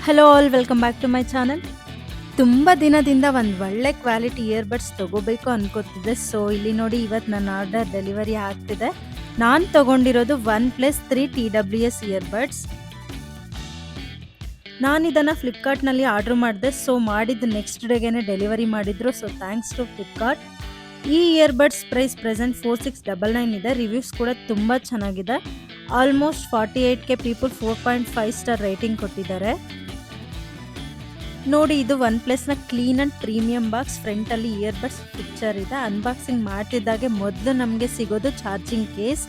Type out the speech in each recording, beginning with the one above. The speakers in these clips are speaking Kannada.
Hello all welcome back to my channel. ತುಂಬ ದಿನದಿಂದ ಒಂದು ಒಳ್ಳೆ ಕ್ವಾಲಿಟಿ ಇಯರ್ಬಡ್ಸ್ ತೊಗೋಬೇಕು ಅನ್ಕೋತಿದ್ದೆ. ಸೊ ಇಲ್ಲಿ ನೋಡಿ ಇವತ್ತು ನನ್ನ ಆರ್ಡರ್ ಡೆಲಿವರಿ ಆಗ್ತಿದೆ. ನಾನು ತೊಗೊಂಡಿರೋದು OnePlus 3 TWS ಇಯರ್ಬಡ್ಸ್. ನಾನು ಇದನ್ನು ಫ್ಲಿಪ್ಕಾರ್ಟ್ನಲ್ಲಿ ಆರ್ಡ್ರ್ ಮಾಡಿದೆ. ಸೊ ಮಾಡಿದ್ದು ನೆಕ್ಸ್ಟ್ ಡೇಗೆ ಡೆಲಿವರಿ ಮಾಡಿದ್ರು. So thanks to Flipkart. ಈ ಇಯರ್ಬಡ್ಸ್ ಪ್ರೈಸ್ ಪ್ರೆಸೆಂಟ್ 4699 ಇದೆ. ರಿವ್ಯೂಸ್ ಕೂಡ ತುಂಬ ಚೆನ್ನಾಗಿದೆ. Almost 48K people 4.5 star rating ಕೊಟ್ಟಿದ್ದಾರೆ. ನೋಡಿ, ಇದು OnePlusನ ಕ್ಲೀನ್ ಅಂಡ್ ಪ್ರೀಮಿಯಂ ಬಾಕ್ಸ್. ಫ್ರಂಟಲ್ಲಿ ಇಯರ್ಬಡ್ಸ್ ಪಿಕ್ಚರ್ ಇದೆ. ಅನ್ಬಾಕ್ಸಿಂಗ್ ಮಾಡ್ತಿದ್ದಾಗೆ ಮೊದಲು ನಮಗೆ ಸಿಗೋದು ಚಾರ್ಜಿಂಗ್ ಕೇಸ್.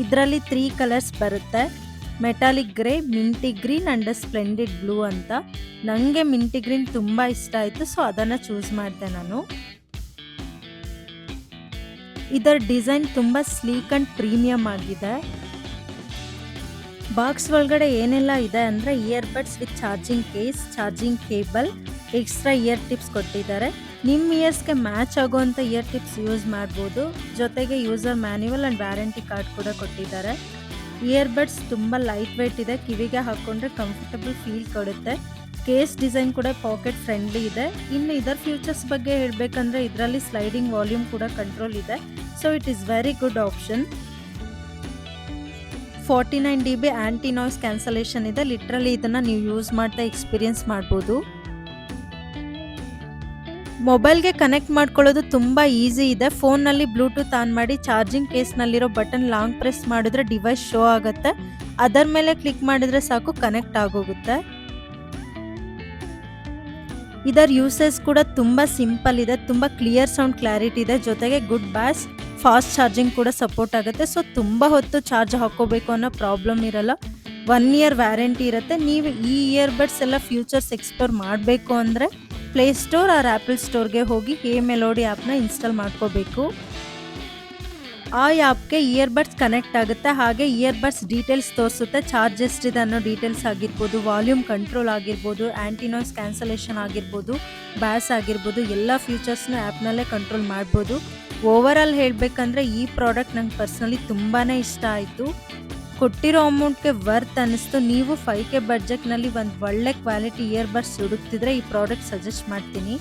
ಇದರಲ್ಲಿ 3 ಕಲರ್ಸ್ ಬರುತ್ತೆ: metallic grey, minty green and splendid blue ಅಂತ. ನನಗೆ ಮಿಂಟಿ ಗ್ರೀನ್ ತುಂಬ ಇಷ್ಟ ಆಯಿತು, ಸೊ ಅದನ್ನು ಚೂಸ್ ಮಾಡಿದೆ ನಾನು. ಇದರ ಡಿಸೈನ್ ತುಂಬ ಸ್ಲೀಕ್ ಅಂಡ್ ಪ್ರೀಮಿಯಂ ಆಗಿದೆ. ಬಾಕ್ಸ್ ಒಳಗಡೆ ಏನೆಲ್ಲ ಇದೆ ಅಂದರೆ earbuds with charging case, charging cable, extra year tips ಕೊಟ್ಟಿದ್ದಾರೆ. ನಿಮ್ಮ ಇಯರ್ಸ್ಗೆ ಮ್ಯಾಚ್ ಆಗೋವಂಥ ಇಯರ್ ಟಿಪ್ಸ್ ಯೂಸ್ ಮಾಡ್ಬೋದು. ಜೊತೆಗೆ user manual and warranty card ಕೂಡ ಕೊಟ್ಟಿದ್ದಾರೆ. ಇಯರ್ಬಡ್ಸ್ ತುಂಬ ಲೈಟ್ ವೆಯ್ಟ್ ಇದೆ. ಕಿವಿಗೆ ಹಾಕ್ಕೊಂಡ್ರೆ ಕಂಫರ್ಟಬಲ್ ಫೀಲ್ ಕೊಡುತ್ತೆ. ಕೇಸ್ ಡಿಸೈನ್ ಕೂಡ ಪಾಕೆಟ್ ಫ್ರೆಂಡ್ಲಿ ಇದೆ. ಇನ್ನು ಇದರ ಫ್ಯೂಚರ್ಸ್ ಬಗ್ಗೆ ಹೇಳಬೇಕಂದ್ರೆ ಇದರಲ್ಲಿ ಸ್ಲೈಡಿಂಗ್ ವಾಲ್ಯೂಮ್ ಕೂಡ ಕಂಟ್ರೋಲ್ ಇದೆ. So it is very good option. 49 dB anti noise cancellation ಇದೆ. ಲಿಟ್ರಲಿ ಇದನ್ನು ನೀವು ಯೂಸ್ ಮಾಡ್ತಾ ಎಕ್ಸ್ಪೀರಿಯನ್ಸ್ ಮಾಡ್ಬೋದು. ಮೊಬೈಲ್ಗೆ ಕನೆಕ್ಟ್ ಮಾಡ್ಕೊಳ್ಳೋದು ತುಂಬ ಈಸಿ ಇದೆ. ಫೋನ್ನಲ್ಲಿ ಬ್ಲೂಟೂತ್ ಆನ್ ಮಾಡಿ ಚಾರ್ಜಿಂಗ್ ಕೇಸ್ನಲ್ಲಿರೋ ಬಟನ್ ಲಾಂಗ್ ಪ್ರೆಸ್ ಮಾಡಿದ್ರೆ ಡಿವೈಸ್ ಶೋ ಆಗುತ್ತೆ. ಅದರ ಮೇಲೆ ಕ್ಲಿಕ್ ಮಾಡಿದರೆ ಸಾಕು, ಕನೆಕ್ಟ್ ಆಗೋಗುತ್ತೆ. ಇದರ ಯೂಸೇಜ್ ಕೂಡ ತುಂಬ ಸಿಂಪಲ್ ಇದೆ. ತುಂಬ ಕ್ಲಿಯರ್ ಸೌಂಡ್ ಕ್ಲಾರಿಟಿ ಇದೆ. ಜೊತೆಗೆ ಗುಡ್ ಬ್ಯಾಸ್, ಫಾಸ್ಟ್ ಚಾರ್ಜಿಂಗ್ ಕೂಡ ಸಪೋರ್ಟ್ ಆಗುತ್ತೆ. ಸೊ ತುಂಬ ಹೊತ್ತು ಚಾರ್ಜ್ ಹಾಕೋಬೇಕು ಅನ್ನೋ ಪ್ರಾಬ್ಲಮ್ ಇರಲ್ಲ. 1 ಇಯರ್ ವ್ಯಾರಂಟಿ ಇರುತ್ತೆ. ನೀವು ಈ ಇಯರ್ಬಡ್ಸ್ ಎಲ್ಲ ಫ್ಯೂಚರ್ಸ್ ಎಕ್ಸ್ಪ್ಲೋರ್ ಮಾಡಬೇಕು ಅಂದರೆ ಪ್ಲೇಸ್ಟೋರ್ ಆರ್ ಆ್ಯಪಲ್ ಸ್ಟೋರ್ಗೆ ಹೋಗಿ ಹೇ ಮೆಲೋಡಿ ಆ್ಯಪ್ನ ಇನ್ಸ್ಟಾಲ್ ಮಾಡ್ಕೋಬೇಕು. ಆ ಆ್ಯಪ್ಗೆ ಇಯರ್ಬಡ್ಸ್ ಕನೆಕ್ಟ್ ಆಗುತ್ತೆ. ಹಾಗೆ ಇಯರ್ಬಡ್ಸ್ ಡೀಟೇಲ್ಸ್ ತೋರಿಸುತ್ತೆ. ಚಾರ್ಜ್ ಎಷ್ಟಿದೆ ಅನ್ನೋ ಡೀಟೇಲ್ಸ್ ಆಗಿರ್ಬೋದು, ವಾಲ್ಯೂಮ್ ಕಂಟ್ರೋಲ್ ಆಗಿರ್ಬೋದು, ಆ್ಯಂಟಿ ನಾಯ್ಸ್ ಕ್ಯಾನ್ಸಲೇಷನ್ ಆಗಿರ್ಬೋದು, ಬ್ಯಾಸ್ ಆಗಿರ್ಬೋದು, ಎಲ್ಲ ಫ್ಯೂಚರ್ಸ್ನ ಆ್ಯಪ್ನಲ್ಲೇ ಕಂಟ್ರೋಲ್ ಮಾಡ್ಬೋದು. ಓವರಾಲ್ ಹೇಳಬೇಕಂದ್ರೆ ಈ ಪ್ರಾಡಕ್ಟ್ ನಂಗೆ ಪರ್ಸ್ನಲಿ ತುಂಬಾ ಇಷ್ಟ ಆಯಿತು. ಕೊಟ್ಟಿರೋ ಅಮೌಂಟ್ಗೆ ವರ್ತ್ ಅನ್ನಿಸ್ತು. ನೀವು 5K ಬಡ್ಜೆಟ್ನಲ್ಲಿ ಒಂದು ಒಳ್ಳೆ ಕ್ವಾಲಿಟಿ ಇಯರ್ಬಡ್ಸ್ ಹುಡುಕ್ತಿದ್ರೆ ಈ ಪ್ರಾಡಕ್ಟ್ ಸಜೆಸ್ಟ್ ಮಾಡ್ತೀನಿ.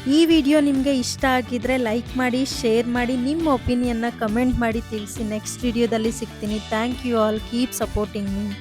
ಈ ವಿಡಿಯೋ ನಿಮಗೆ ಇಷ್ಟ ಆಗಿದ್ರೆ ಲೈಕ್ ಮಾಡಿ, ಶೇರ್ ಮಾಡಿ, ನಿಮ್ಮ ಒಪಿನಿಯನ್ನ ಕಮೆಂಟ್ ಮಾಡಿ ತಿಳಿಸಿ. ನೆಕ್ಸ್ಟ್ ವಿಡಿಯೋದಲ್ಲಿ ಸಿಗ್ತೀನಿ. Thank you all. Keep supporting me.